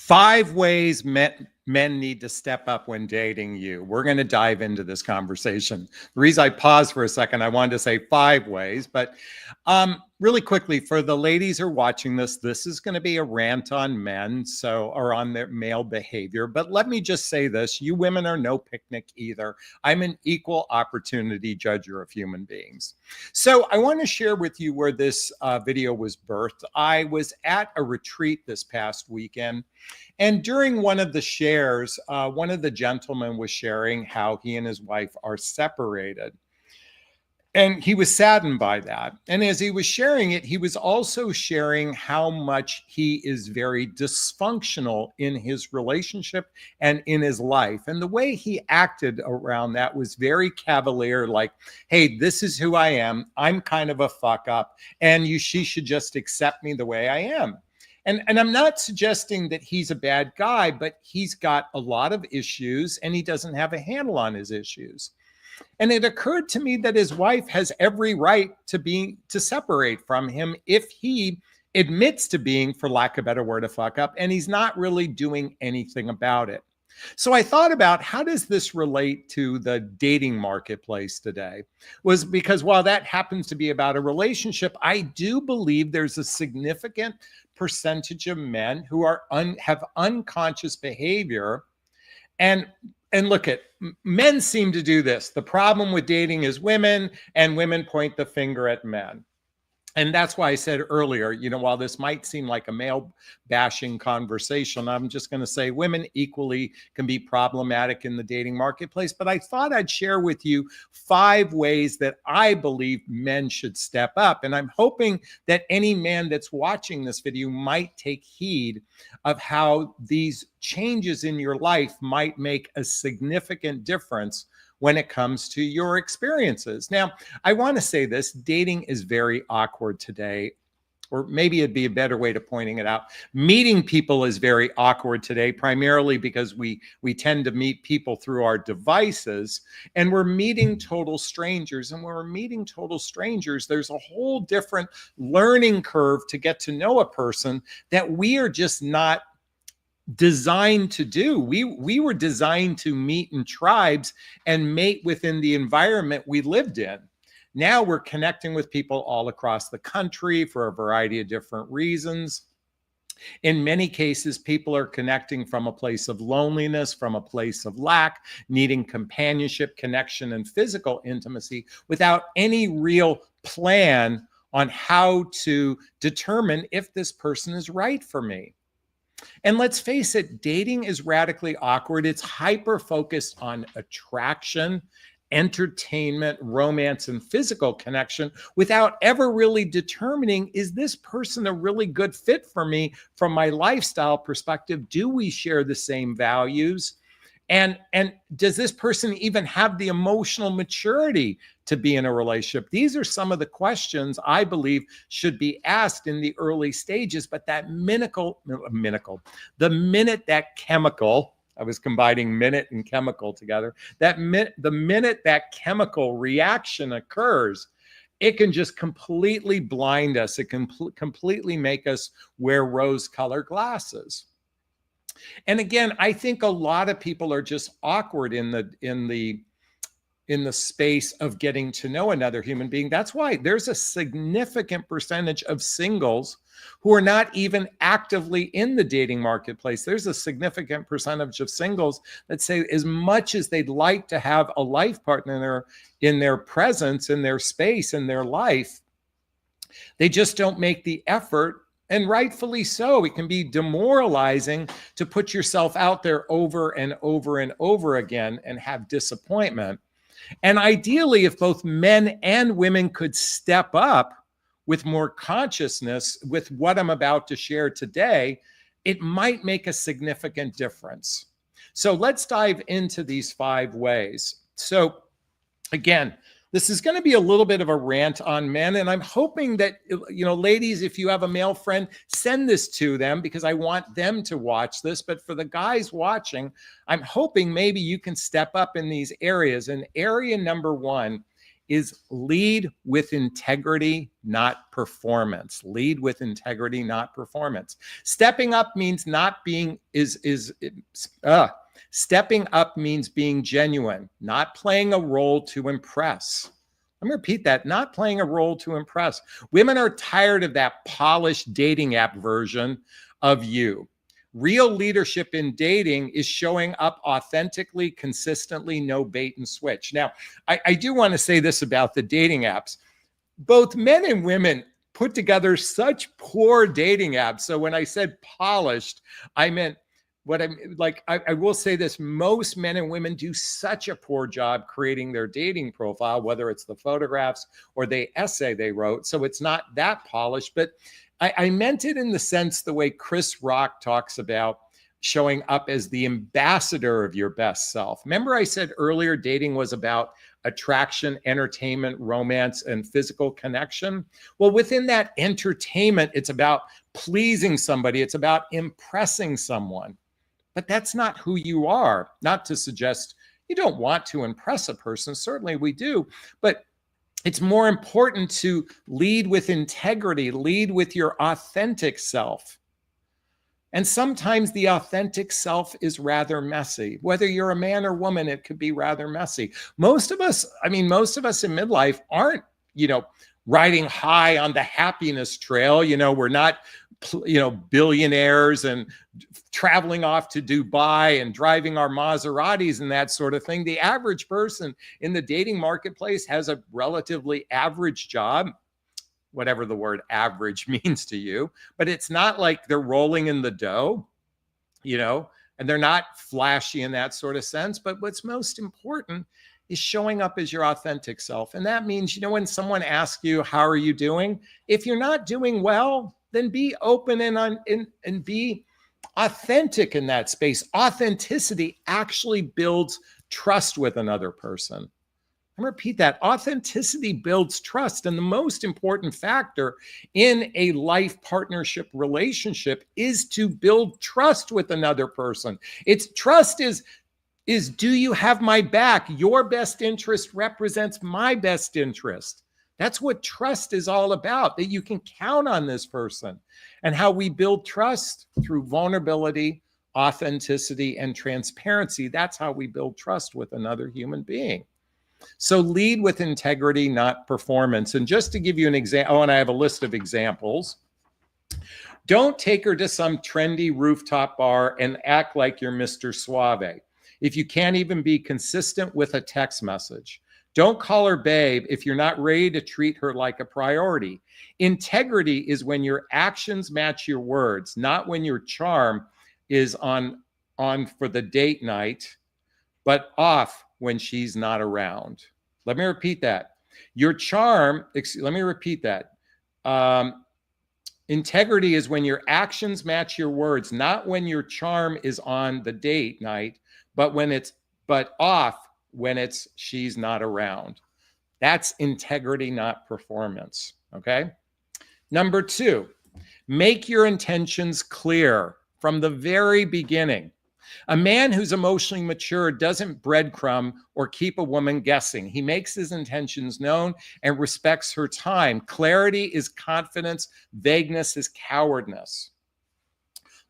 5 ways men need to step up when dating you. We're going to dive into this conversation. The reason I paused for a second, I wanted to say 5 ways, but really quickly, for the ladies who are watching this, this is going to be a rant on men, or on their male behavior. But let me just say this: you women are no picnic either. I'm an equal opportunity judger of human beings. So I want to share with you where this video was birthed. I was at a retreat this past weekend, and during one of the shares, one of the gentlemen was sharing how he and his wife are separated. And he was saddened by that. And as he was sharing it, he was also sharing how much he is very dysfunctional in his relationship and in his life. And the way he acted around that was very cavalier, like, hey, this is who I am. I'm kind of a fuck up, and she should just accept me the way I am. And I'm not suggesting that he's a bad guy, but he's got a lot of issues and he doesn't have a handle on his issues. And it occurred to me that his wife has every right to separate from him if he admits to being, for lack of a better word, a fuck up, and he's not really doing anything about it. So I thought about, how does this relate to the dating marketplace today? Was because while that happens to be about a relationship, I do believe there's a significant percentage of men who have unconscious behavior. And look, men seem to do this. The problem with dating is women, and women point the finger at men. And that's why I said earlier, while this might seem like a male bashing conversation, I'm just going to say women equally can be problematic in the dating marketplace. But I thought I'd share with you 5 ways that I believe men should step up. And I'm hoping that any man that's watching this video might take heed of how these changes in your life might make a significant difference when it comes to your experiences. Now, I want to say this: dating is very awkward today, or maybe it'd be a better way to pointing it out. Meeting people is very awkward today, primarily because we tend to meet people through our devices, and we're meeting total strangers. And when we're meeting total strangers, there's a whole different learning curve to get to know a person that we are just not designed to do. We were designed to meet in tribes and mate within the environment we lived in. Now we're connecting with people all across the country for a variety of different reasons. In many cases, people are connecting from a place of loneliness, from a place of lack, needing companionship, connection, and physical intimacy without any real plan on how to determine if this person is right for me. And let's face it, dating is radically awkward. It's hyper-focused on attraction, entertainment, romance, and physical connection without ever really determining, is this person a really good fit for me from my lifestyle perspective? Do we share the same values? And does this person even have the emotional maturity to be in a relationship? These are some of the questions I believe should be asked in the early stages. But the minute that chemical, I was combining minute and chemical together, the minute that chemical reaction occurs, it can just completely blind us. It can completely make us wear rose-colored glasses. And again, I think a lot of people are just awkward in the space of getting to know another human being. That's why there's a significant percentage of singles who are not even actively in the dating marketplace. There's a significant percentage of singles that say, as much as they'd like to have a life partner in their presence, in their space, in their life, they just don't make the effort. And rightfully so. It can be demoralizing to put yourself out there over and over and over again and have disappointment. And ideally, if both men and women could step up with more consciousness with what I'm about to share today, it might make a significant difference. So let's dive into these 5 ways. So again, this is going to be a little bit of a rant on men, and I'm hoping that, ladies, if you have a male friend, send this to them because I want them to watch this. But for the guys watching, I'm hoping maybe you can step up in these areas. And area number 1 is lead with integrity, not performance. Lead with integrity, not performance. Stepping up means not being stepping up means being genuine, not playing a role to impress. Let me repeat that, not playing a role to impress. Women are tired of that polished dating app version of you. Real leadership in dating is showing up authentically, consistently, no bait and switch. Now, I do want to say this about the dating apps. Both men and women put together such poor dating apps. So when I said polished, I meant what I'm like, I will say this, most men and women do such a poor job creating their dating profile, whether it's the photographs or the essay they wrote. So it's not that polished, but I meant it in the sense the way Chris Rock talks about showing up as the ambassador of your best self. Remember I said earlier, dating was about attraction, entertainment, romance, and physical connection? Well, within that entertainment, it's about pleasing somebody. It's about impressing someone. But that's not who you are. Not to suggest you don't want to impress a person. Certainly we do. But it's more important to lead with integrity, lead with your authentic self. And sometimes the authentic self is rather messy. Whether you're a man or woman, it could be rather messy. Most of us in midlife aren't, riding high on the happiness trail. We're not, billionaires and traveling off to Dubai and driving our Maseratis and that sort of thing. The average person in the dating marketplace has a relatively average job, whatever the word average means to you, but it's not like they're rolling in the dough, and they're not flashy in that sort of sense. But what's most important is showing up as your authentic self. And that means, when someone asks you, how are you doing? If you're not doing well, then be open and be authentic in that space. Authenticity actually builds trust with another person. And repeat that. Authenticity builds trust. And the most important factor in a life partnership relationship is to build trust with another person. Trust is do you have my back? Your best interest represents my best interest. That's what trust is all about, that you can count on this person. And how we build trust through vulnerability, authenticity, and transparency. That's how we build trust with another human being. So lead with integrity, not performance. And just to give you an example, and I have a list of examples. Don't take her to some trendy rooftop bar and act like you're Mr. Suave if you can't even be consistent with a text message. Don't call her babe if you're not ready to treat her like a priority. Integrity is when your actions match your words, not when your charm is on for the date night, but off when she's not around. Let me repeat that. Integrity is when your actions match your words, not when your charm is on the date night, but off when she's not around. That's integrity, not performance. Okay. Number 2, make your intentions clear from the very beginning. A man who's emotionally mature doesn't breadcrumb or keep a woman guessing. He makes his intentions known and respects her time. Clarity is confidence. Vagueness is cowardice.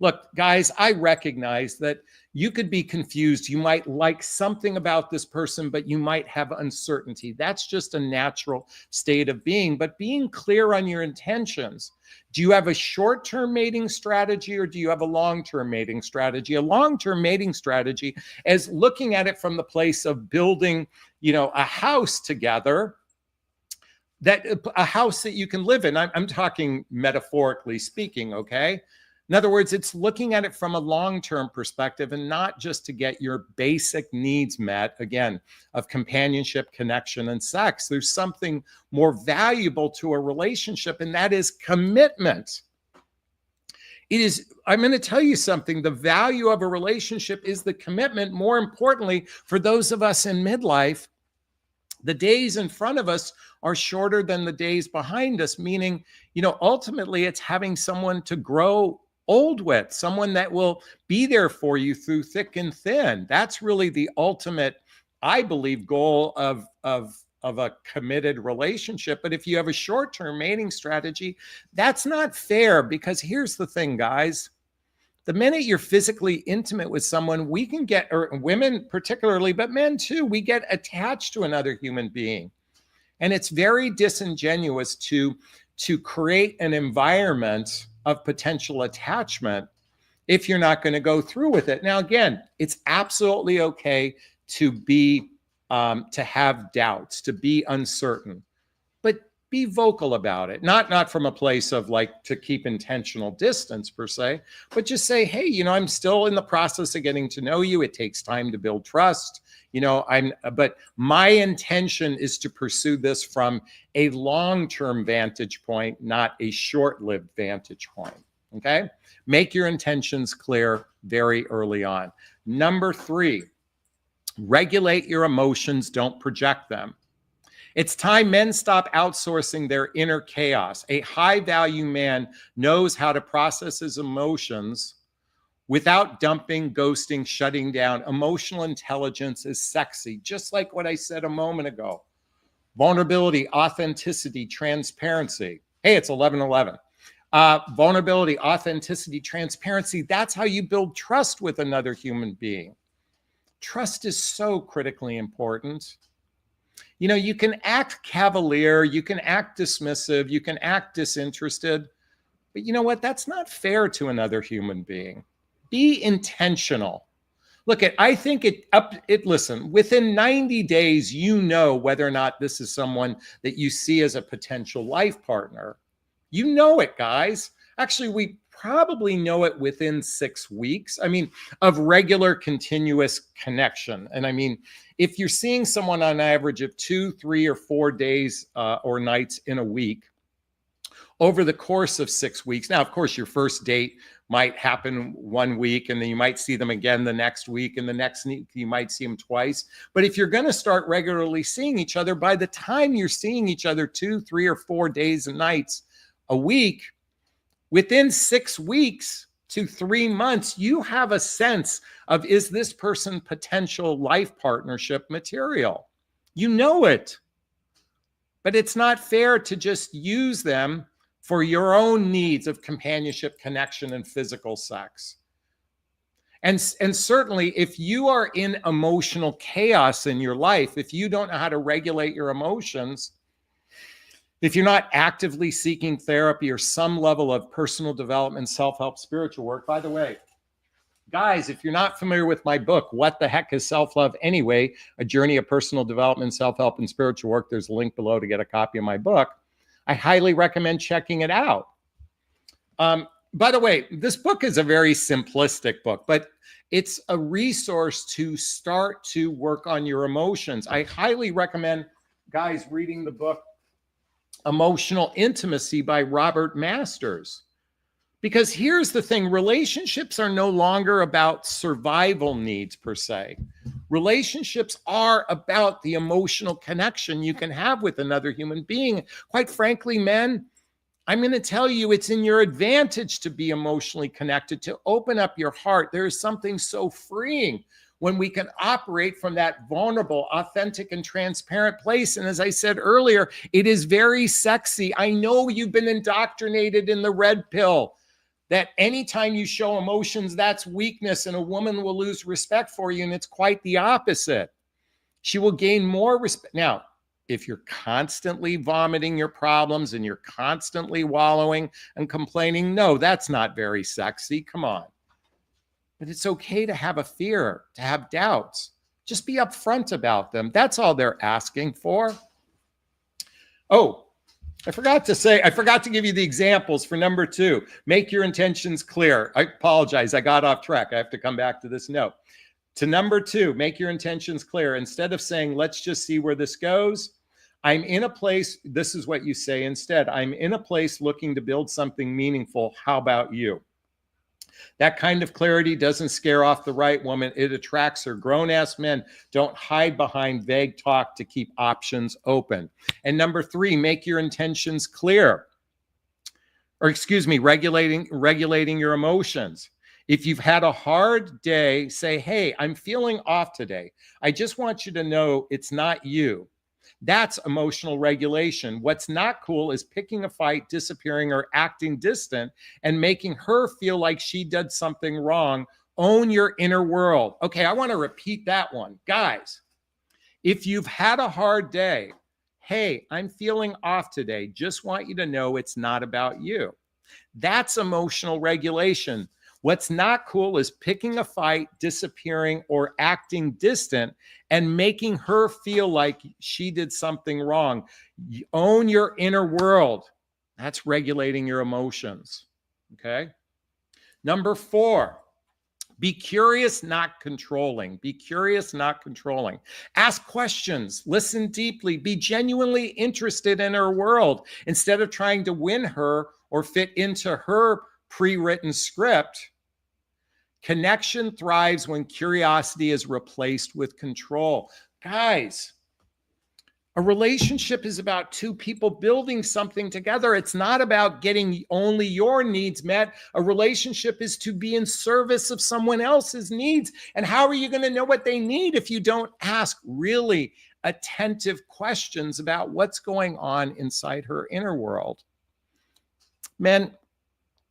Look, guys, I recognize that you could be confused. You might like something about this person, but you might have uncertainty. That's just a natural state of being. But being clear on your intentions. Do you have a short-term mating strategy or do you have a long-term mating strategy? A long-term mating strategy is looking at it from the place of building, a house together, a house that you can live in. I'm talking metaphorically speaking, okay? In other words, it's looking at it from a long-term perspective and not just to get your basic needs met, again, of companionship, connection, and sex. There's something more valuable to a relationship, and that is commitment. I'm going to tell you something. The value of a relationship is the commitment. More importantly, for those of us in midlife, the days in front of us are shorter than the days behind us, meaning, ultimately it's having someone to grow old with, someone that will be there for you through thick and thin. That's really the ultimate, I believe, goal of of a committed relationship. But if you have a short-term mating strategy, that's not fair, because here's the thing, guys. The minute you're physically intimate with someone, we can get, or women particularly, but men too, we get attached to another human being. And it's very disingenuous to create an environment of potential attachment if you're not going to go through with it. Now, again, it's absolutely okay to be, to have doubts, to be uncertain, but be vocal about it. Not from a place of like to keep intentional distance per se, but just say, hey, you know, I'm still in the process of getting to know you. It takes time to build trust. You know, but my intention is to pursue this from a long-term vantage point, not a short-lived vantage point. Okay? Make your intentions clear very early on. Number 3, regulate your emotions, don't project them. It's time men stop outsourcing their inner chaos. A high-value man knows how to process his emotions without dumping, ghosting, shutting down. Emotional intelligence is sexy, just like what I said a moment ago. Vulnerability, authenticity, transparency. Hey, it's 11:11. Vulnerability, authenticity, transparency. That's how you build trust with another human being. Trust is so critically important. You know, you can act cavalier, you can act dismissive, you can act disinterested, but you know what? That's not fair to another human being. Be intentional. Look, I think listen, within 90 days, you know whether or not this is someone that you see as a potential life partner. You know it, guys. Actually, we probably know it within 6 weeks. I mean, of regular continuous connection. And I mean, if you're seeing someone on average of 2, 3, or 4 days or nights in a week over the course of 6 weeks. Now, of course, your first date might happen 1 week, and then you might see them again the next week, and the next week you might see them twice. But if you're going to start regularly seeing each other, by the time you're seeing each other 2, 3, or 4 days and nights a week, within 6 weeks to 3 months, you have a sense of, is this person potential life partnership material? You know it. But it's not fair to just use them for your own needs of companionship, connection, and physical sex. And certainly, if you are in emotional chaos in your life, if you don't know how to regulate your emotions, if you're not actively seeking therapy or some level of personal development, self-help, spiritual work. By the way, guys, if you're not familiar with my book, What the Heck is Self-Love Anyway? A Journey of Personal Development, Self-Help, and Spiritual Work. There's a link below to get a copy of my book. I highly recommend checking it out. By the way, this book is a very simplistic book, but it's a resource to start to work on your emotions. I highly recommend, guys, reading the book Emotional Intimacy by Robert Masters. Because here's the thing, relationships are no longer about survival needs per se. Relationships are about the emotional connection you can have with another human being. Quite frankly, men, I'm going to tell you, it's in your advantage to be emotionally connected, to open up your heart. There is something so freeing when we can operate from that vulnerable, authentic, and transparent place. And as I said earlier, it is very sexy. I know you've been indoctrinated in the red pill that anytime you show emotions, that's weakness, and a woman will lose respect for you. And it's quite the opposite. She will gain more respect. Now, if you're constantly vomiting your problems and you're constantly wallowing and complaining, no, that's not very sexy. Come on. But it's okay to have a fear, to have doubts. Just be upfront about them. That's all they're asking for. Oh, I forgot to give you the examples for number 2. Make your intentions clear. I apologize. I got off track. I have to come back to this note. To number 2, make your intentions clear. Instead of saying, let's just see where this goes, I'm in a place, this is what you say instead. I'm in a place looking to build something meaningful. How about you? That kind of clarity doesn't scare off the right woman. It attracts her. Grown-ass men don't hide behind vague talk to keep options open. And number 3, make your intentions clear. Or excuse me, regulating your emotions. If you've had a hard day, say, hey, I'm feeling off today. I just want you to know it's not you. That's emotional regulation. What's not cool is picking a fight, disappearing, or acting distant and making her feel like she did something wrong. Own your inner world. Okay, I want to repeat that one. Guys, if you've had a hard day, hey, I'm feeling off today. Just want you to know it's not about you. That's emotional regulation. What's not cool is picking a fight, disappearing, or acting distant and making her feel like she did something wrong. You own your inner world. That's regulating your emotions. Okay. Number 4. Be curious, not controlling. Be curious, not controlling. Ask questions, listen deeply, be genuinely interested in her world instead of trying to win her or fit into her pre-written script. Connection thrives when curiosity is replaced with control. Guys, a relationship is about two people building something together. It's not about getting only your needs met. A relationship is to be in service of someone else's needs. And how are you going to know what they need if you don't ask really attentive questions about what's going on inside her inner world? Men,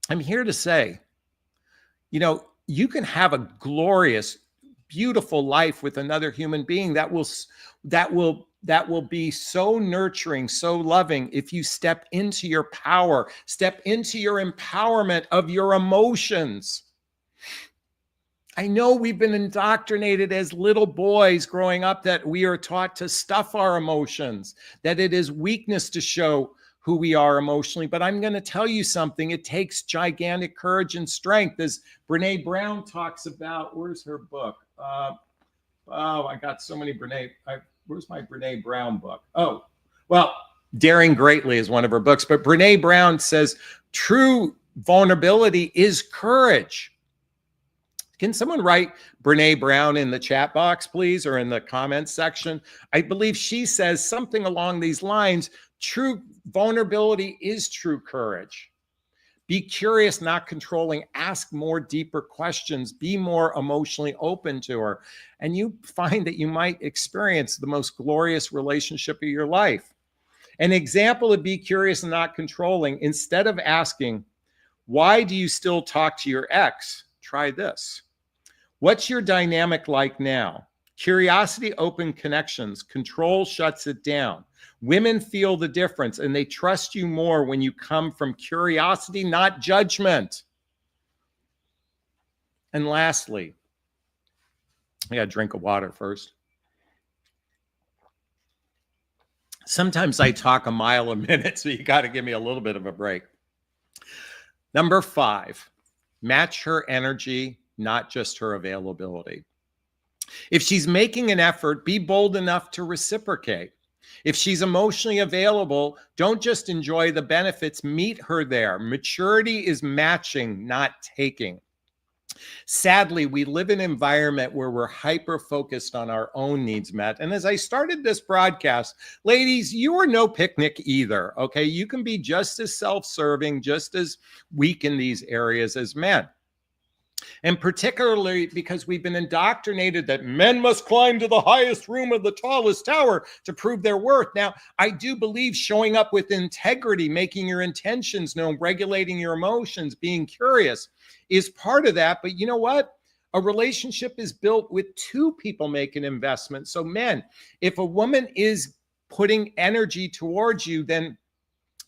I'm here to say, you can have a glorious, beautiful life with another human being that will be so nurturing, so loving if you step into your power, step into your empowerment of your emotions. I know we've been indoctrinated as little boys growing up that we are taught to stuff our emotions, that it is weakness to show who we are emotionally. But I'm going to tell you something. It takes gigantic courage and strength, as Brene Brown talks about. Where's her book? I got so many where's my Brene Brown book? Oh, well, Daring Greatly is one of her books. But Brene Brown says true vulnerability is courage. Can someone write Brene Brown in the chat box, please, or in the comments section? I believe she says something along these lines. True vulnerability is true courage. Be curious, not controlling. Ask more deeper questions. Be more emotionally open to her. And you find that you might experience the most glorious relationship of your life. An example of be curious and not controlling, instead of asking, why do you still talk to your ex? Try this. What's your dynamic like now? Curiosity opens connections. Control shuts it down. Women feel the difference and they trust you more when you come from curiosity, not judgment. And lastly, I got a drink of water first. Sometimes I talk a mile a minute, so you got to give me a little bit of a break. Number 5, match her energy, not just her availability. If she's making an effort, be bold enough to reciprocate. If she's emotionally available, don't just enjoy the benefits, meet her there. Maturity is matching, not taking. Sadly, we live in an environment where we're hyper-focused on our own needs met. And as I started this broadcast, ladies, you are no picnic either, okay? You can be just as self-serving, just as weak in these areas as men. And particularly because we've been indoctrinated that men must climb to the highest room of the tallest tower to prove their worth. Now, I do believe showing up with integrity, making your intentions known, regulating your emotions, being curious is part of that. But you know what? A relationship is built with two people making investments. So men, if a woman is putting energy towards you, then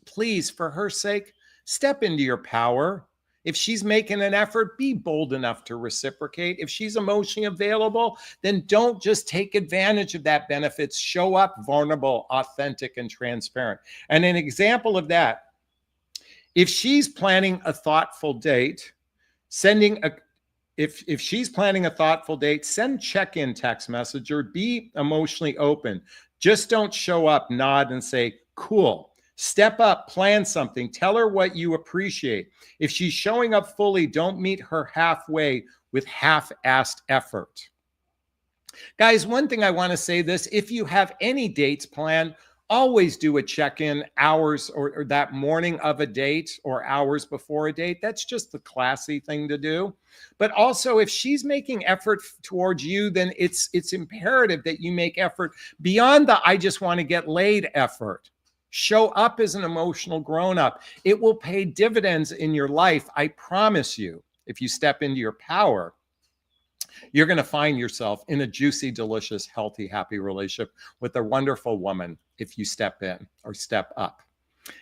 please, for her sake, step into your power. If she's making an effort, be bold enough to reciprocate. If she's emotionally available, then don't just take advantage of that benefits. Show up vulnerable, authentic, and transparent. And an example of that, if she's planning a thoughtful date, if she's planning a thoughtful date, send check-in text message or be emotionally open. Just don't show up, nod, and say, cool. Step up, plan something, tell her what you appreciate. If she's showing up fully, don't meet her halfway with half-assed effort. Guys, one thing I want to say this, if you have any dates planned, Always do a check-in hours or that morning of a date or hours before a date. That's just the classy thing to do. But also, if she's making effort towards you, then it's imperative that you make effort beyond the I just want to get laid effort. Show up as an emotional grown-up. It will pay dividends in your life, I promise you. If you step into your power, you're going to find yourself in a juicy, delicious, healthy, happy relationship with a wonderful woman if you step in or step up.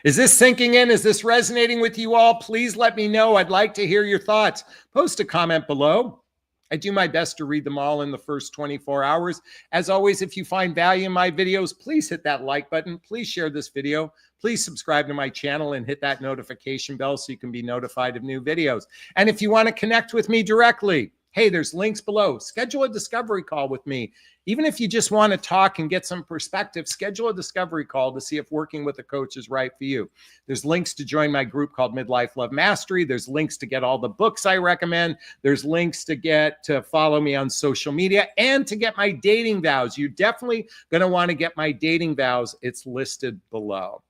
Is this sinking in? Is this resonating with you all? Please let me know. I'd like to hear your thoughts. Post a comment below. I do my best to read them all in the first 24 hours. As always, if you find value in my videos, please hit that like button. Please share this video. Please subscribe to my channel and hit that notification bell so you can be notified of new videos. And if you want to connect with me directly, hey, there's links below. Schedule a discovery call with me. Even if you just want to talk and get some perspective, schedule a discovery call to see if working with a coach is right for you. There's links to join my group called Midlife Love Mastery. There's links to get all the books I recommend. There's links to follow me on social media and to get my dating vows. You're definitely going to want to get my dating vows. It's listed below.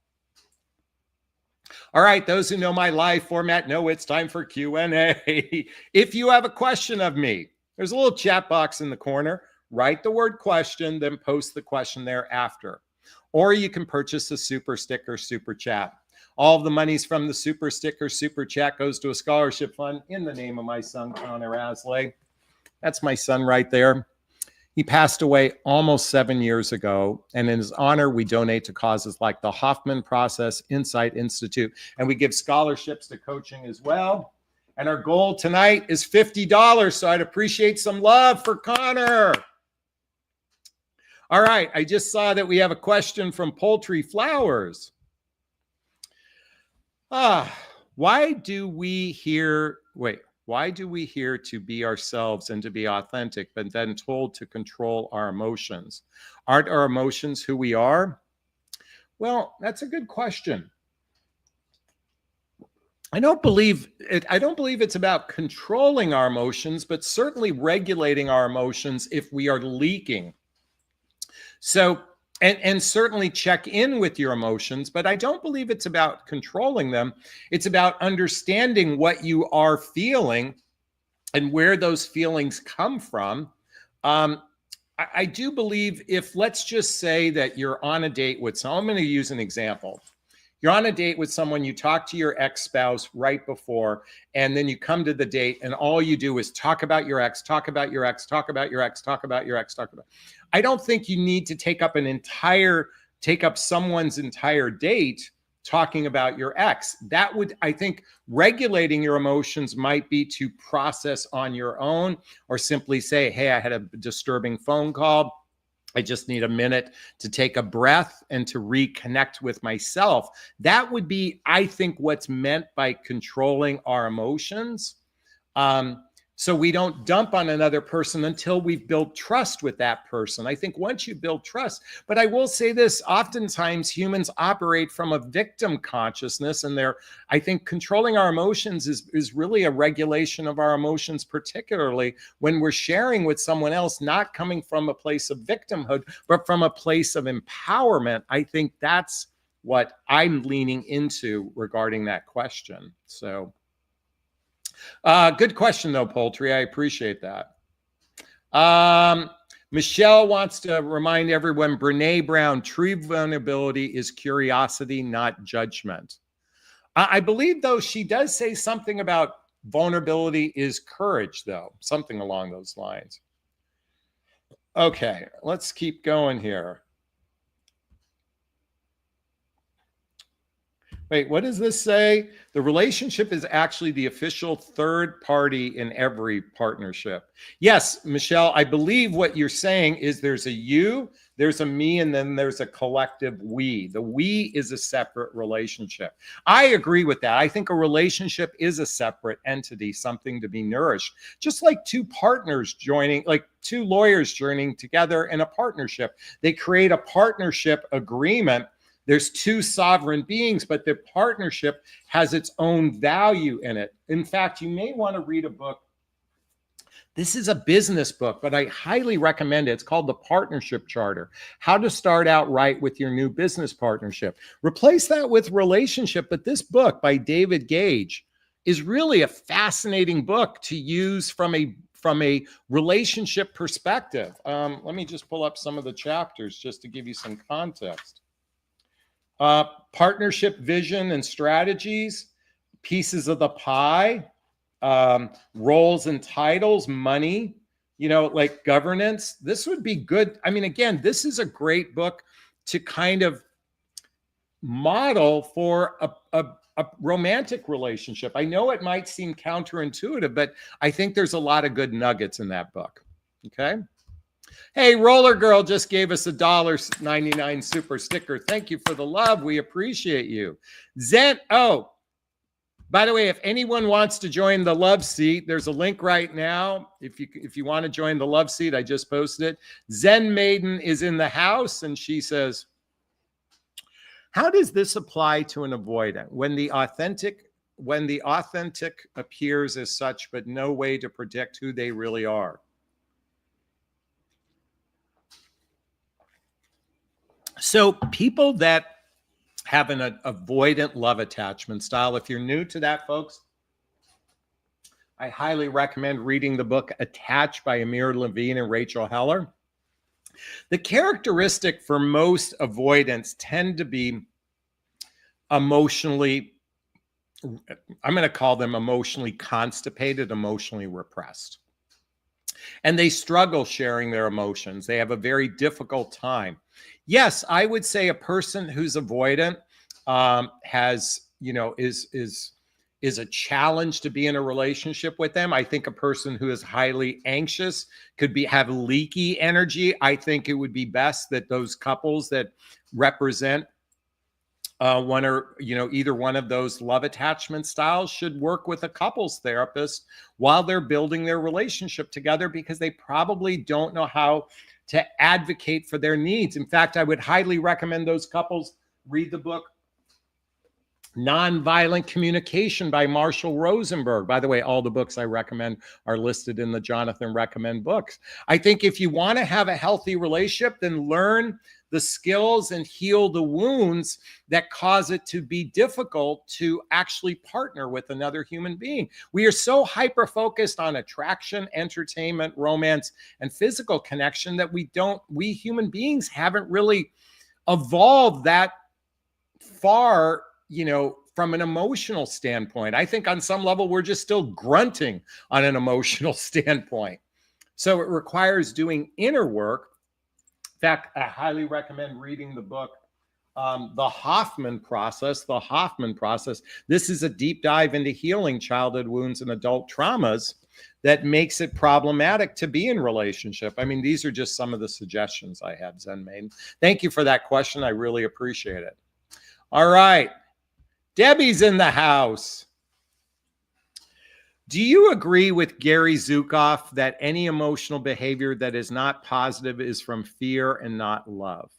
All right, those who know my live format know it's time for Q&A. If you have a question of me, there's a little chat box in the corner. Write the word question, then post the question thereafter. Or you can purchase a super sticker, super chat. All of the monies from the super sticker, super chat goes to a scholarship fund in the name of my son, Connor Aslay. That's my son right there. He passed away almost 7 years ago, and in his honor, we donate to causes like the Hoffman Process Insight Institute, and we give scholarships to coaching as well. And our goal tonight is $50, so I'd appreciate some love for Connor. All right, I just saw that we have a question from Poultry Flowers. Why do we hear to be ourselves and to be authentic, but then told to control our emotions? Aren't our emotions who we are? Well, that's a good question. I don't believe it's about controlling our emotions, but certainly regulating our emotions if we are leaking. So, and certainly check in with your emotions, but I don't believe it's about controlling them. It's about understanding what you are feeling and where those feelings come from. I do believe if, let's just say that you're on a date with someone, I'm going to use an example. You're on a date with someone, you talk to your ex-spouse right before, and then you come to the date and all you do is talk about your ex, talk about your ex, talk about your ex, talk about your ex, talk about. I don't think you need to take up someone's entire date talking about your ex. That would, I think, regulating your emotions might be to process on your own, or simply say, hey, I had a disturbing phone call. I just need a minute to take a breath and to reconnect with myself. That would be, I think, what's meant by controlling our emotions. So we don't dump on another person until we've built trust with that person. I think once you build trust, but I will say this, oftentimes humans operate from a victim consciousness, and I think controlling our emotions is really a regulation of our emotions, particularly when we're sharing with someone else, not coming from a place of victimhood, but from a place of empowerment. I think that's what I'm leaning into regarding that question. So good question, though, Poultry. I appreciate that. Michelle wants to remind everyone, Brene Brown, true vulnerability is curiosity, not judgment. I believe, though, she does say something about vulnerability is courage, though, something along those lines. Okay, let's keep going here. Wait, what does this say? The relationship is actually the official third party in every partnership. Yes, Michelle, I believe what you're saying is there's a you, there's a me, and then there's a collective we. The we is a separate relationship. I agree with that. I think a relationship is a separate entity, something to be nourished. Just like two partners joining, like two lawyers joining together in a partnership. They create a partnership agreement. There's two sovereign beings, but the partnership has its own value in it. In fact, you may want to read a book This is a business book, but I highly recommend it. It's called The Partnership Charter, How to Start Out Right with Your New Business Partnership. Replace that with relationship, but this book by David Gage is really a fascinating book to use from a relationship perspective. Let me just pull up some of the chapters just to give you some context. Partnership vision and strategies, pieces of the pie, roles and titles, money, like governance. This would be good. I mean, again, this is a great book to kind of model for a romantic relationship. I know it might seem counterintuitive, but I think there's a lot of good nuggets in that book. Okay. Hey, Roller Girl just gave us $1.99 super sticker. Thank you for the love. We appreciate you. Zen. Oh, by the way, if anyone wants to join the Love Seat, there's a link right now. If you want to join the Love Seat, I just posted it. Zen Maiden is in the house, and she says, how does this apply to an avoidant? When the authentic appears as such, but no way to predict who they really are. So people that have an avoidant love attachment style, if you're new to that, folks, I highly recommend reading the book Attached by Amir Levine and Rachel Heller. The characteristic for most avoidants tend to be emotionally, I'm going to call them emotionally constipated, emotionally repressed. And they struggle sharing their emotions. They have a very difficult time. Yes, I would say a person who's avoidant has, is a challenge to be in a relationship with them. I think a person who is highly anxious could have leaky energy. I think it would be best that those couples that represent either one of those love attachment styles should work with a couples therapist while they're building their relationship together, because they probably don't know how to advocate for their needs. In fact, I would highly recommend those couples read the book Nonviolent Communication by Marshall Rosenberg. By the way, all the books I recommend are listed in the Jonathan Recommend books. I think if you want to have a healthy relationship, then learn the skills and heal the wounds that cause it to be difficult to actually partner with another human being. We are so hyper-focused on attraction, entertainment, romance, and physical connection that we human beings haven't really evolved that far, from an emotional standpoint. I think on some level, we're just still grunting on an emotional standpoint. So it requires doing inner work. In fact, I highly recommend reading the book, The Hoffman Process. The Hoffman Process. This is a deep dive into healing childhood wounds and adult traumas that makes it problematic to be in relationship. I mean, these are just some of the suggestions I had, Zen Maiden. Thank you for that question. I really appreciate it. All right. Debbie's in the house. Do you agree with Gary Zukav that any emotional behavior that is not positive is from fear and not love?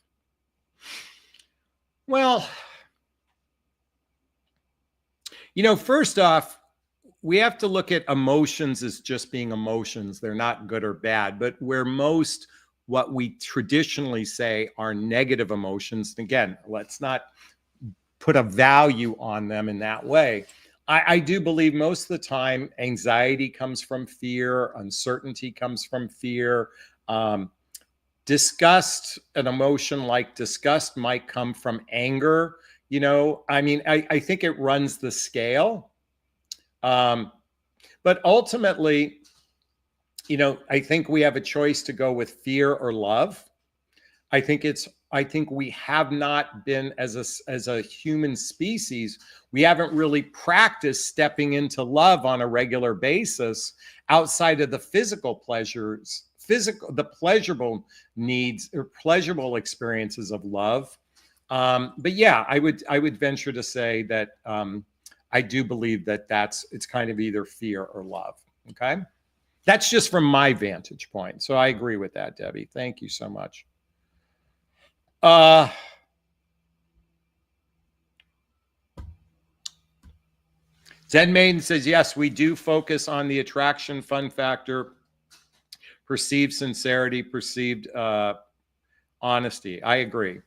Well, first off, we have to look at emotions as just being emotions. They're not good or bad, but what we traditionally say are negative emotions. Again, let's not put a value on them in that way. I do believe most of the time anxiety comes from fear, uncertainty comes from fear. Disgust, an emotion like disgust might come from anger. I think it runs the scale. But ultimately, I think we have a choice to go with fear or love. I think we have not been, as a human species, we haven't really practiced stepping into love on a regular basis outside of the physical pleasures, the pleasurable needs or pleasurable experiences of love. But yeah, I would venture to say that I do believe that it's kind of either fear or love. Okay. That's just from my vantage point. So I agree with that, Debbie. Thank you so much. Zen Maiden says, yes, we do focus on the attraction fun factor perceived sincerity, perceived honesty. I agree.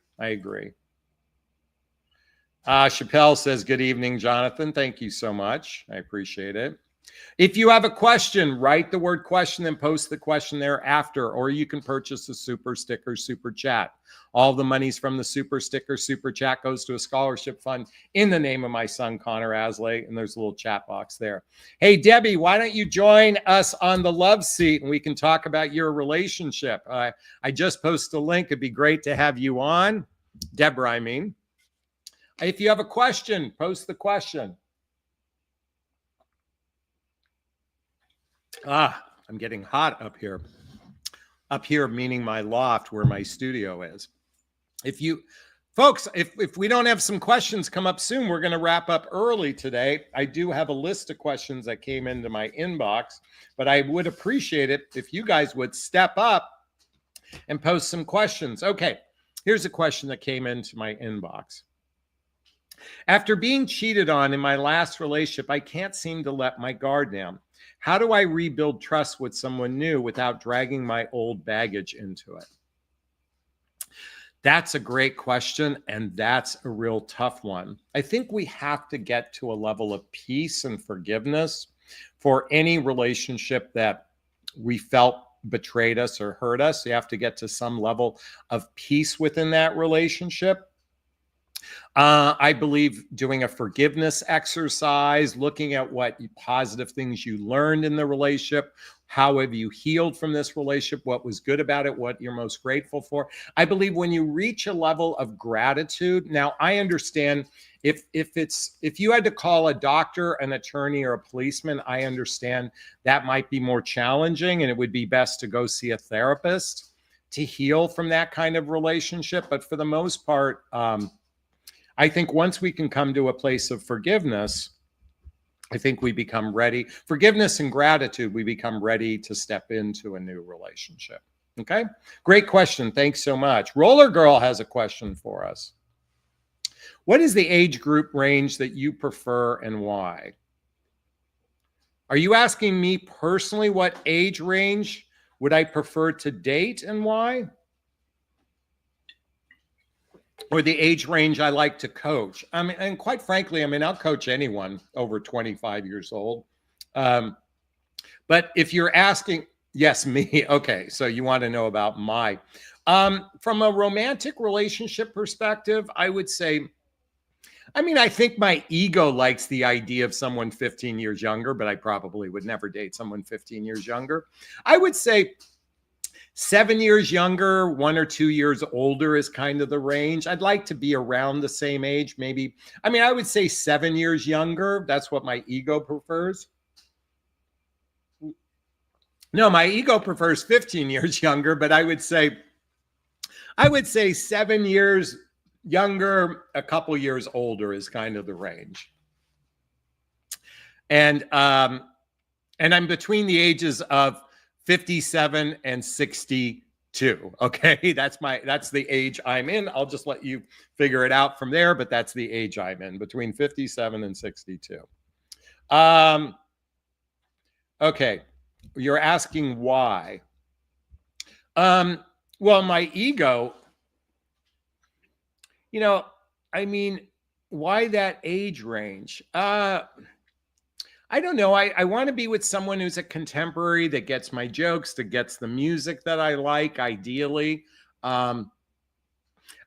Chappelle says, good evening, Jonathan. Thank you so much. I appreciate it. If you have a question, write the word question and post the question there after, or you can purchase a super sticker, super chat. All the monies from the super sticker, super chat goes to a scholarship fund in the name of my son, Connor Aslay, and there's a little chat box there. Hey, Debbie, why don't you join us on the love seat and we can talk about your relationship? I just posted a link. It'd be great to have you on. Deborah, I mean. If you have a question, post the question. I'm getting hot up here. Up here, meaning my loft where my studio is. Folks, if we don't have some questions come up soon, we're going to wrap up early today. I do have a list of questions that came into my inbox, but I would appreciate it if you guys would step up and post some questions. Okay, here's a question that came into my inbox. After being cheated on in my last relationship, I can't seem to let my guard down. How do I rebuild trust with someone new without dragging my old baggage into it? That's a great question, and that's a real tough one. I think we have to get to a level of peace and forgiveness for any relationship that we felt betrayed us or hurt us. You have to get to some level of peace within that relationship. I believe doing a forgiveness exercise, looking at what positive things you learned in the relationship, how have you healed from this relationship, what was good about it, what you're most grateful for. I believe when you reach a level of gratitude, now I understand if you had to call a doctor, an attorney, or a policeman, I understand that might be more challenging and it would be best to go see a therapist to heal from that kind of relationship. But for the most part, I think once we can come to a place of forgiveness, I think we become ready. Forgiveness and gratitude, we become ready to step into a new relationship. Okay? Great question. Thanks so much. Roller Girl has a question for us. What is the age group range that you prefer and why? Are you asking me personally what age range would I prefer to date and why? Or the age range I like to coach? I mean, and quite frankly, I'll coach anyone over 25 years old. But if you're asking, yes, me. Okay, so you want to know about my. From a romantic relationship perspective, I would say, I think my ego likes the idea of someone 15 years younger, but I probably would never date someone 15 years younger. I would say 7 years younger, 1 or 2 years older is kind of the range. I'd like to be around the same age, maybe. I would say 7 years younger. That's what my ego prefers. No, my ego prefers 15 years younger, but I would say 7 years younger, a couple years older is kind of the range. And I'm between the ages of 57 and 62. Okay, that's the age I'm in. I'll just let you figure it out from there, but that's the age I'm in, between 57 and 62. Okay, you're asking why. Well, my ego, why that age range? I don't know. I want to be with someone who's a contemporary, that gets my jokes, that gets the music that I like, ideally. Does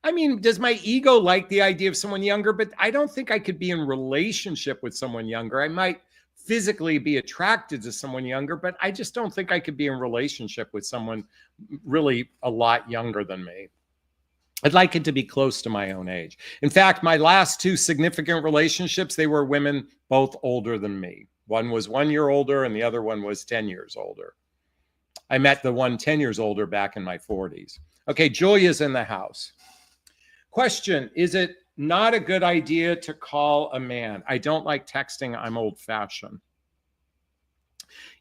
my ego like the idea of someone younger? But I don't think I could be in relationship with someone younger. I might physically be attracted to someone younger, but I just don't think I could be in relationship with someone really a lot younger than me. I'd like it to be close to my own age. In fact, my last 2 significant relationships, they were women both older than me. One was 1 year older and the other one was 10 years older. I met the one 10 years older back in my 40s. Okay, Julia's in the house. Question, is it not a good idea to call a man? I don't like texting. I'm old-fashioned.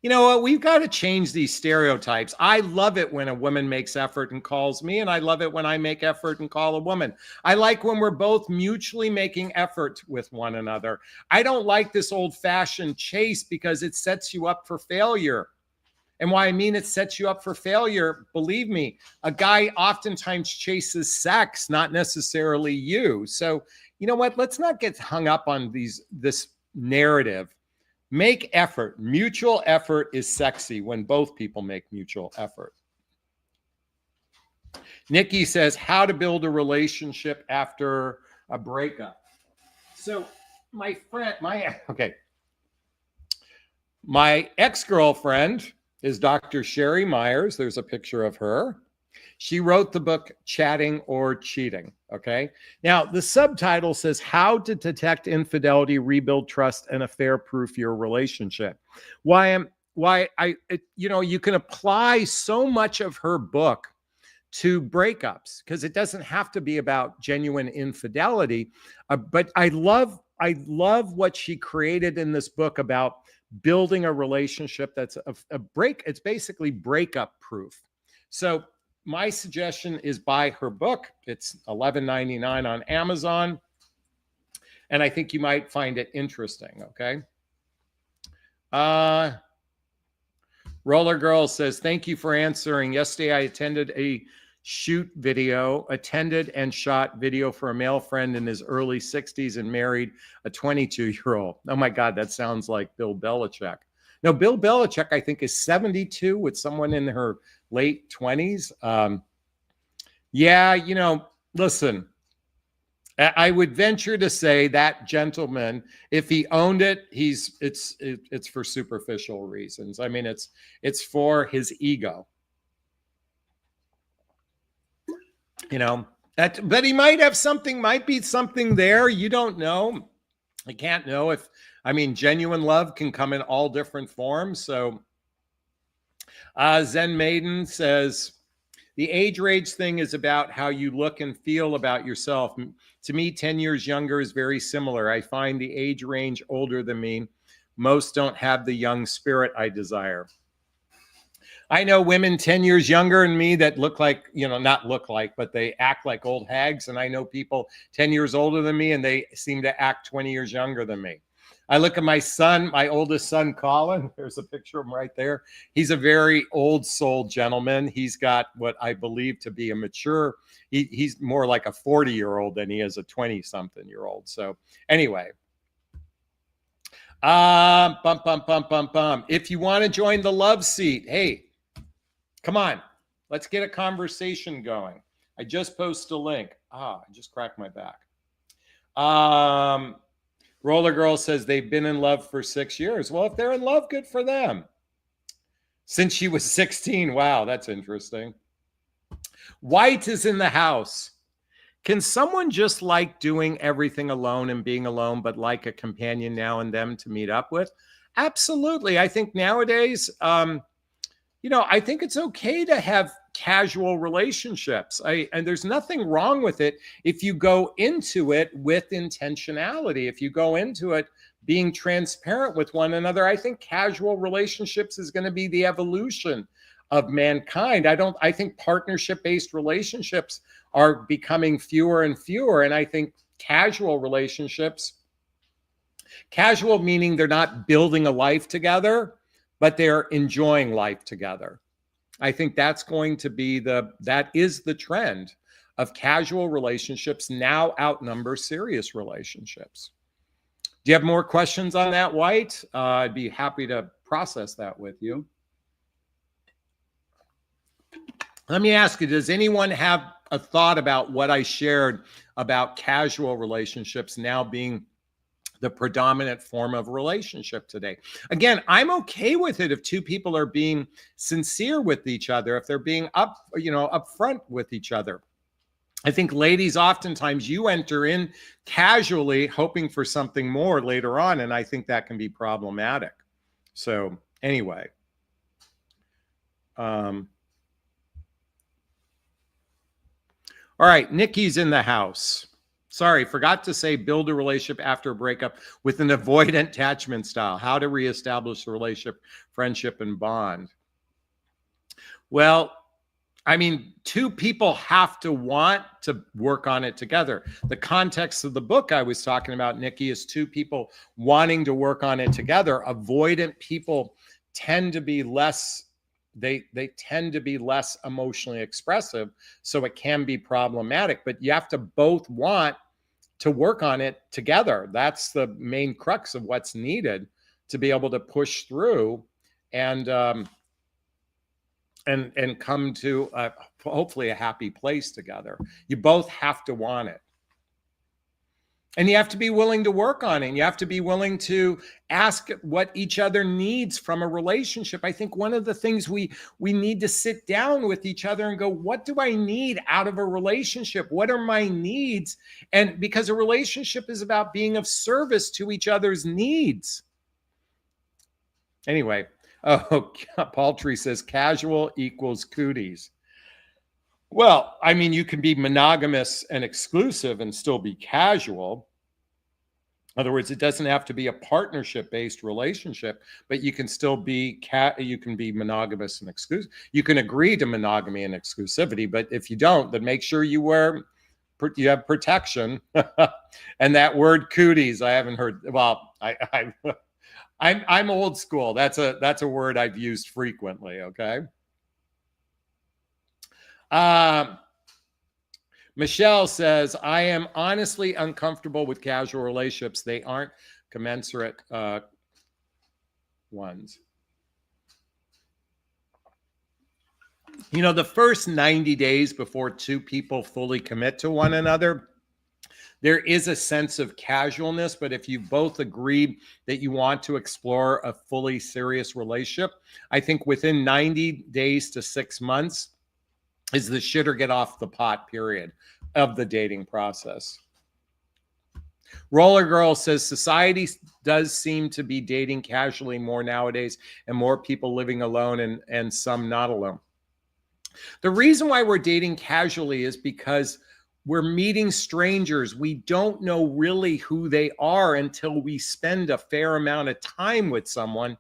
You know what? We've got to change these stereotypes. I love it when a woman makes effort and calls me, and I love it when I make effort and call a woman. I like when we're both mutually making effort with one another. I don't like this old-fashioned chase because it sets you up for failure. And why I mean it sets you up for failure, believe me, a guy oftentimes chases sex, not necessarily you. So, you know what? Let's not get hung up on this narrative. Make effort. Mutual effort is sexy when both people make mutual effort. Nikki says, how to build a relationship after a breakup. So my ex-girlfriend is Dr. Sherry Myers. There's a picture of her. She wrote the book Chatting or Cheating. Okay. Now the subtitle says How to Detect Infidelity, Rebuild Trust, and Affair-Proof Your Relationship. You can apply so much of her book to breakups because it doesn't have to be about genuine infidelity. But I love what she created in this book about building a relationship that's it's basically breakup proof. So my suggestion is buy her book. It's $11.99 on Amazon. And I think you might find it interesting. Okay. Roller Girl says, thank you for answering. Yesterday, I attended and shot video for a male friend in his early 60s and married a 22-year-old. Oh my God, that sounds like Bill Belichick. No, Bill Belichick, I think, is 72 with someone in her late 20s. Listen, I would venture to say that gentleman, if he owned it, it's for superficial reasons. I mean, it's for his ego. But he might have something, might be something there. You don't know. I can't know genuine love can come in all different forms. So Zen Maiden says, the age range thing is about how you look and feel about yourself. To me, 10 years younger is very similar. I find the age range older than me. Most don't have the young spirit I desire. I know women 10 years younger than me that look like, not look like, but they act like old hags. And I know people 10 years older than me and they seem to act 20 years younger than me. I look at my son, my oldest son, Colin. There's a picture of him right there. He's a very old soul gentleman. He's got what I believe to be a mature, he's more like a 40-year-old than he is a 20-something-year-old. So anyway. If you want to join the love seat, hey, come on, let's get a conversation going. I just posted a link. I just cracked my back. Roller Girl says they've been in love for 6 years. Well, if they're in love, good for them. Since she was 16. Wow, that's interesting. White is in the house. Can someone just like doing everything alone and being alone, but like a companion now and then to meet up with? Absolutely. I think nowadays, I think it's okay to have casual relationships. And there's nothing wrong with it if you go into it with intentionality. If you go into it being transparent with one another, I think casual relationships is going to be the evolution of mankind. I think partnership-based relationships are becoming fewer and fewer. And I think casual relationships, casual meaning they're not building a life together, but they're enjoying life together. I think that's going to be that is the trend of casual relationships now outnumber serious relationships. Do you have more questions on that, White? I'd be happy to process that with you. Let me ask you, does anyone have a thought about what I shared about casual relationships now being the predominant form of relationship today? Again, I'm okay with it if two people are being sincere with each other, if they're being upfront with each other. I think ladies, oftentimes you enter in casually hoping for something more later on, and I think that can be problematic. So anyway, all right, Nikki's in the house. Sorry, forgot to say build a relationship after a breakup with an avoidant attachment style. How to reestablish a relationship, friendship, and bond. Well, two people have to want to work on it together. The context of the book I was talking about, Nikki, is two people wanting to work on it together. Avoidant people tend to be less they tend to be less emotionally expressive, so it can be problematic. But you have to both want to work on it together. That's the main crux of what's needed to be able to push through and come to hopefully a happy place together. You both have to want it. And you have to be willing to work on it. And you have to be willing to ask what each other needs from a relationship. I think one of the things we need to sit down with each other and go, what do I need out of a relationship? What are my needs? And because a relationship is about being of service to each other's needs. Anyway, Paltry says casual equals cooties. Well, I mean, you can be monogamous and exclusive and still be casual. In other words, it doesn't have to be a partnership-based relationship, but you can still be you can be monogamous and exclusive. You can agree to monogamy and exclusivity, but if you don't, then make sure you have protection. And that word cooties, I haven't heard. Well, I'm old school. That's a word I've used frequently. Okay. Michelle says, I am honestly uncomfortable with casual relationships. They aren't commensurate ones. You know, the first 90 days before two people fully commit to one another, there is a sense of casualness, but if you both agree that you want to explore a fully serious relationship, I think within 90 days to 6 months, is the shit or get off the pot period of the dating process. Roller Girl says society does seem to be dating casually more nowadays and more people living alone and some not alone. The reason why we're dating casually is because we're meeting strangers. We don't know really who they are until we spend a fair amount of time with someone.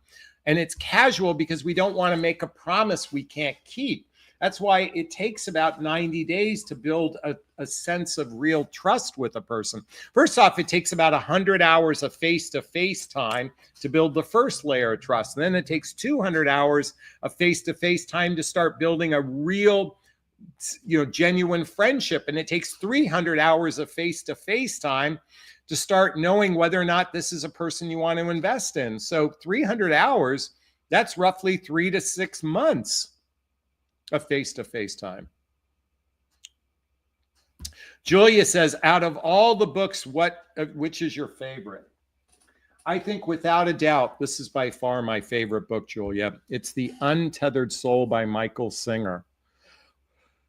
And it's casual because we don't want to make a promise we can't keep. That's why it takes about 90 days to build a sense of real trust with a person. First off, it takes about 100 hours of face-to-face time to build the first layer of trust. And then it takes 200 hours of face-to-face time to start building a real, genuine friendship. And it takes 300 hours of face-to-face time to start knowing whether or not this is a person you want to invest in. So 300 hours, that's roughly 3 to 6 months of face-to-face time. Julia says, out of all the books, which is your favorite? I think without a doubt, this is by far my favorite book, Julia. It's The Untethered Soul by Michael Singer.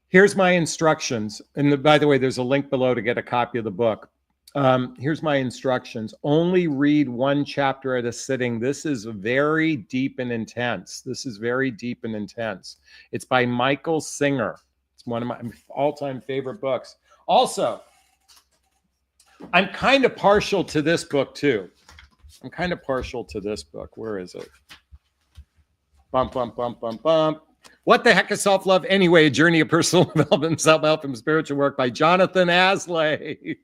Here's my instructions. And by the way, there's a link below to get a copy of the book. Here's my instructions. Only read one chapter at a sitting. This is very deep and intense. It's by Michael Singer. It's one of my all-time favorite books. Also, I'm kind of partial to this book too. Where is it? Bump, bump, bump, bump, bump. What the Heck is Self-Love Anyway? A Journey of Personal Development, Self-Help, and Spiritual Work by Jonathan Aslay.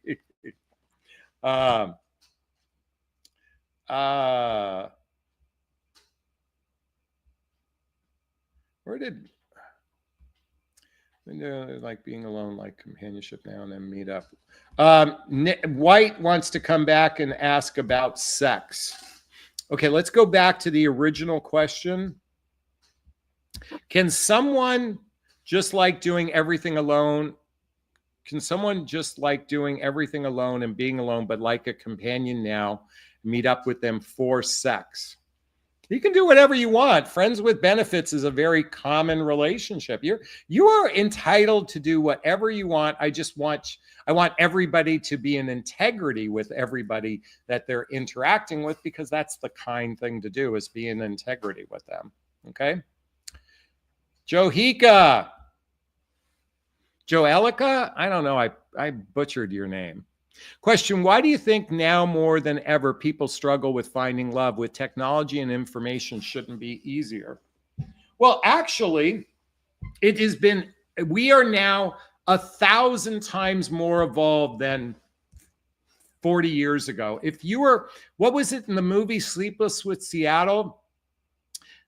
Where did like being alone, like companionship now and then meet up? White wants to come back and ask about sex. Okay, let's go back to the original question. Can someone just like doing everything alone? Can someone just like doing everything alone and being alone, but like a companion now, meet up with them for sex? You can do whatever you want. Friends with benefits is a very common relationship. You are entitled to do whatever you want. I want everybody to be in integrity with everybody that they're interacting with, because that's the kind thing to do, is be in integrity with them. Okay. Johika. Joelica? I don't know. I butchered your name. Question, why do you think now more than ever people struggle with finding love? With technology and information, shouldn't be easier? Well, actually, we are now 1,000 times more evolved than 40 years ago. What was it in the movie Sleepless with Seattle?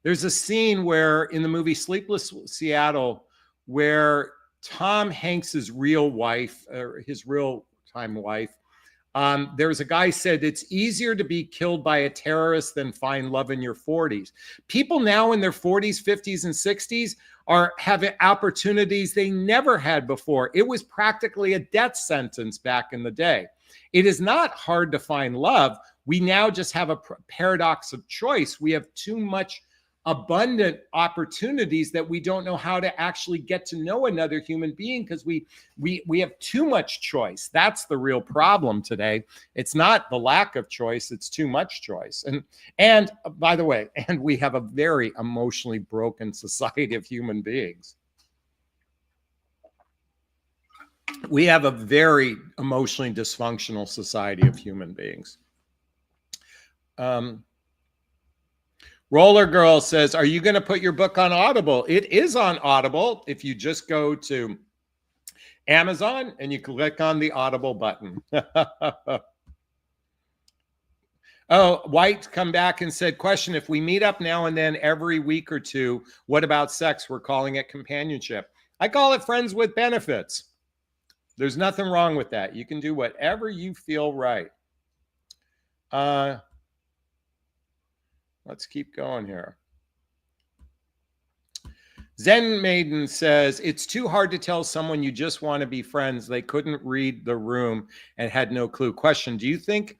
There's a scene where in the movie Sleepless Seattle, where Tom Hanks's real wife, or his real time wife, there was a guy said it's easier to be killed by a terrorist than find love in your 40s. People now in their 40s, 50s, and 60s are having opportunities they never had before. It was practically a death sentence back in the day. It is not hard to find love. We now just have a paradox of choice. We have too much abundant opportunities that we don't know how to actually get to know another human being because we have too much choice. That's the real problem today. It's not the lack of choice, it's too much choice. And by the way, and we have a very emotionally broken society of human beings. We have a very emotionally dysfunctional society of human beings. Roller Girl says, are you going to put your book on Audible? It is on Audible. If you just go to Amazon and you click on the Audible button. Oh, White come back and said, question, if we meet up now and then every week or two, what about sex? We're calling it companionship. I call it friends with benefits. There's nothing wrong with that. You can do whatever you feel right. Let's keep going here. Zen Maiden says, it's too hard to tell someone you just want to be friends. They couldn't read the room and had no clue. Question, do you think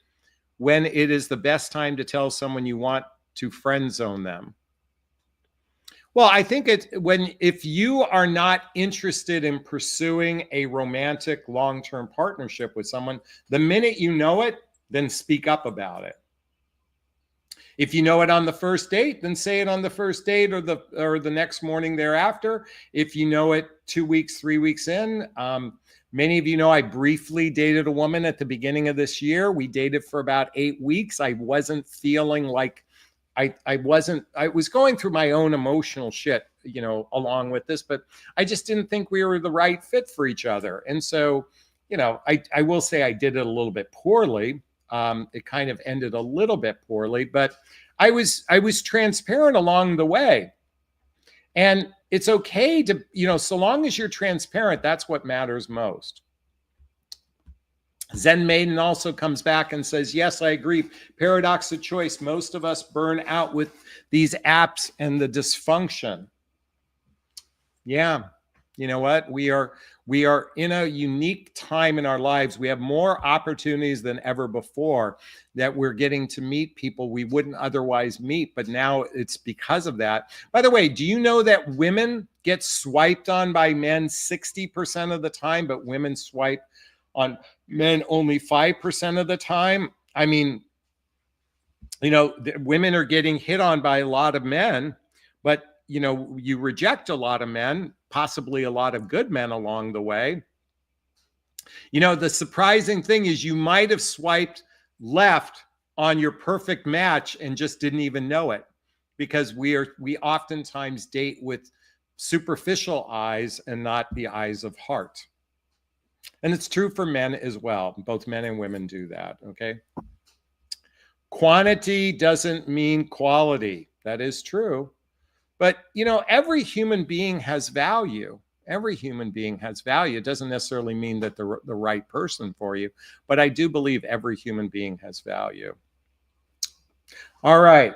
when it is the best time to tell someone you want to friend zone them? Well, I think it's if you are not interested in pursuing a romantic long-term partnership with someone, the minute you know it, then speak up about it. If you know it on the first date, then say it on the first date or the next morning thereafter. If you know it 2 weeks, 3 weeks in, many of you know I briefly dated a woman at the beginning of this year. We dated for about 8 weeks. I wasn't feeling like I was going through my own emotional shit, along with this, but I just didn't think we were the right fit for each other. And so, I will say I did it a little bit poorly. It kind of ended a little bit poorly, but I was transparent along the way. And it's okay to, so long as you're transparent, that's what matters most. Zen Maiden also comes back and says, yes, I agree. Paradox of choice. Most of us burn out with these apps and the dysfunction. Yeah. You know what? We are in a unique time in our lives. We have more opportunities than ever before that we're getting to meet people we wouldn't otherwise meet. But now it's because of that. By the way, do you know that women get swiped on by men 60% of the time, but women swipe on men only 5% of the time? I mean, women are getting hit on by a lot of men, but you reject a lot of men, possibly a lot of good men along the way. The surprising thing is you might have swiped left on your perfect match and just didn't even know it, because we oftentimes date with superficial eyes and not the eyes of heart. And it's true for men as well. Both men and women do that, okay? Quantity doesn't mean quality. That is true. But, every human being has value. Every human being has value. It doesn't necessarily mean that the right person for you, but I do believe every human being has value. All right.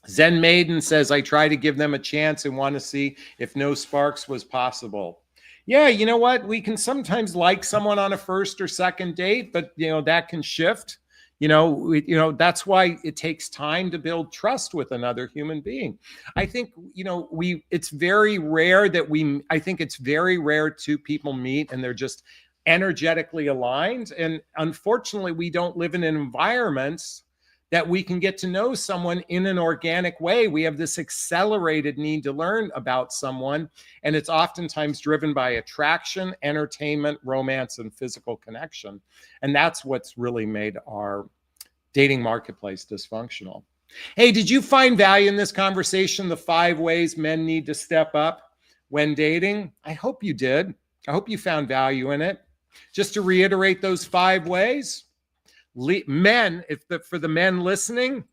Zen Maiden says, I try to give them a chance and want to see if no sparks was possible. Yeah, you know what? We can sometimes like someone on a first or second date, but, that can shift. That's why it takes time to build trust with another human being. I think, it's very rare it's very rare two people meet and they're just energetically aligned. And unfortunately, we don't live in environments that we can get to know someone in an organic way. We have this accelerated need to learn about someone, and it's oftentimes driven by attraction, entertainment, romance, and physical connection. And that's what's really made our dating marketplace dysfunctional. Hey, did you find value in this conversation? The 5 ways men need to step up when dating? I hope you did. I hope you found value in it. Just to reiterate those 5 ways, men, for the men listening,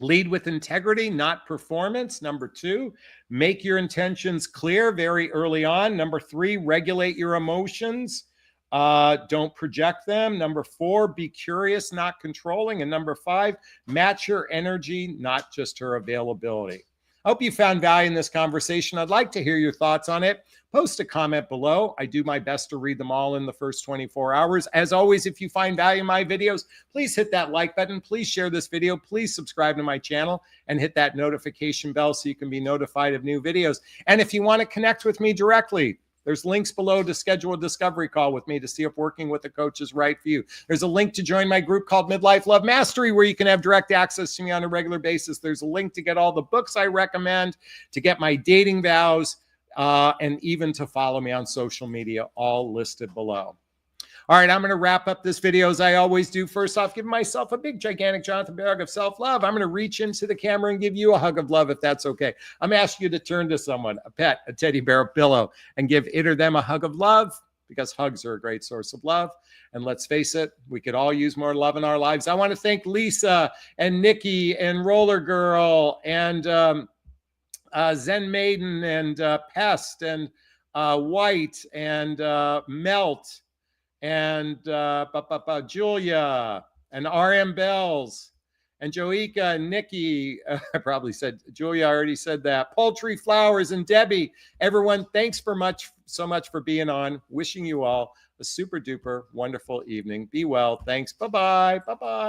Lead with integrity, not performance. Number 2, make your intentions clear very early on. Number 3, regulate your emotions. Don't project them. Number 4, be curious, not controlling. And number 5, match her energy, not just her availability. I hope you found value in this conversation. I'd like to hear your thoughts on it. Post a comment below. I do my best to read them all in the first 24 hours. As always, if you find value in my videos, please hit that like button. Please share this video. Please subscribe to my channel and hit that notification bell so you can be notified of new videos. And if you want to connect with me directly, there's links below to schedule a discovery call with me to see if working with a coach is right for you. There's a link to join my group called Midlife Love Mastery, where you can have direct access to me on a regular basis. There's a link to get all the books I recommend, to get my dating vows, and even to follow me on social media, all listed below. All right, I'm going to wrap up this video as I always do. First off, give myself a big, gigantic Jonathan Bear hug of self-love. I'm going to reach into the camera and give you a hug of love, if that's okay. I'm asking you to turn to someone, a pet, a teddy bear, a pillow, and give it or them a hug of love, because hugs are a great source of love. And let's face it, we could all use more love in our lives. I want to thank Lisa and Nikki and Roller Girl and Zen Maiden and Pest and White and Melt and Julia and RM Bells and Joika and Nikki. I probably said Julia, I already said that. Poultry Flowers and Debbie. Everyone, thanks so much for being on. Wishing you all a super duper wonderful evening. Be well. Thanks. Bye-bye. Bye-bye.